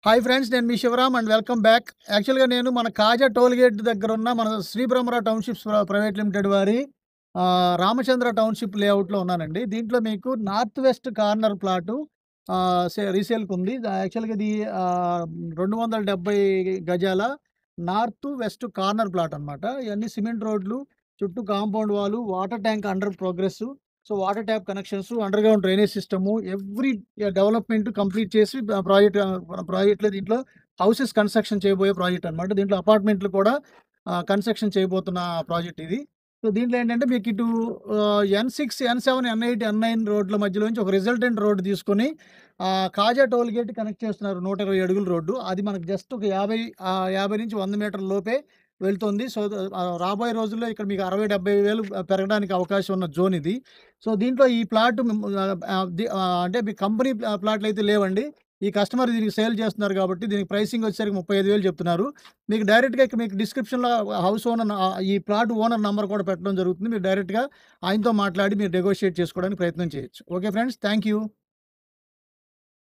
Hi friends, నేను మీ Sivaram and welcome back. యాక్చువల్‌గా నేను మన కాజా టోల్ గేట్ దగ్గరున్న మన Sri Brahmara townships private limited వారి రామచంద్ర టౌన్‌షిప్ లేఅవుట్‌లో ఉన్నానండి. దీంట్లో మీకు నార్త్ వెస్ట్ కార్నర్ ప్లాటు రీసేల్‌కుంది. యాక్చువల్‌గా ఇది 270 గజాల నార్త్ వెస్ట్ కార్నర్ ప్లాట్ అనమాట. ఇయన్నీ సిమెంట్ రోడ్లు, చుట్టూ compound wall, water tank under progress. So, water tap connections, underground drainage system, every development complete చేసి ప్రాజెక్ట్‌లో దీంట్లో హౌసెస్ కన్‌స్ట్రక్షన్ చేయబోయే ప్రాజెక్ట్ అనమాట. దీంట్లో అపార్ట్‌మెంట్లు కూడా కన్‌స్ట్రక్షన్ చేయబోతున్న ప్రాజెక్ట్ ఇది. సో, దీంట్లో ఏంటంటే మీకు ఇటు ఎన్6, ఎన్7, ఎన్8, ఎన్9 రోడ్ల మధ్యలో నుంచి ఒక రిజల్టెంట్ రోడ్ తీసుకొని కాజా టోల్ గేట్ కనెక్ట్ చేస్తున్నారు. 120 అడుగుల రోడ్డు. అది మనకు జస్ట్ ఒక 50-100 మీటర్ల లోపే వెళ్తుంది. సో, రాబోయే రోజుల్లో ఇక్కడ మీకు 60, 70 వేలు పెరగడానికి అవకాశం ఉన్న జోన్ ఇది. సో, దీంట్లో ఈ ప్లాట్ అంటే మీ కంపెనీ ప్లాట్‌లయితే లేవండి. ఈ కస్టమర్ దీనికి సేల్ చేస్తున్నారు కాబట్టి దీనికి ప్రైసింగ్ వచ్చేసరికి 35,000 చెప్తున్నారు. మీకు డైరెక్ట్‌గా ఇక్కడ మీకు డిస్క్రిప్షన్‌లో హౌస్ ఓనర్ ఈ ప్లాట్ ఓనర్ నంబర్ కూడా పెట్టడం జరుగుతుంది. మీరు డైరెక్ట్‌గా ఆయనతో మాట్లాడి మీరు నెగోషియేట్ చేసుకోవడానికి ప్రయత్నం చేయొచ్చు. Okay friends. Thank you.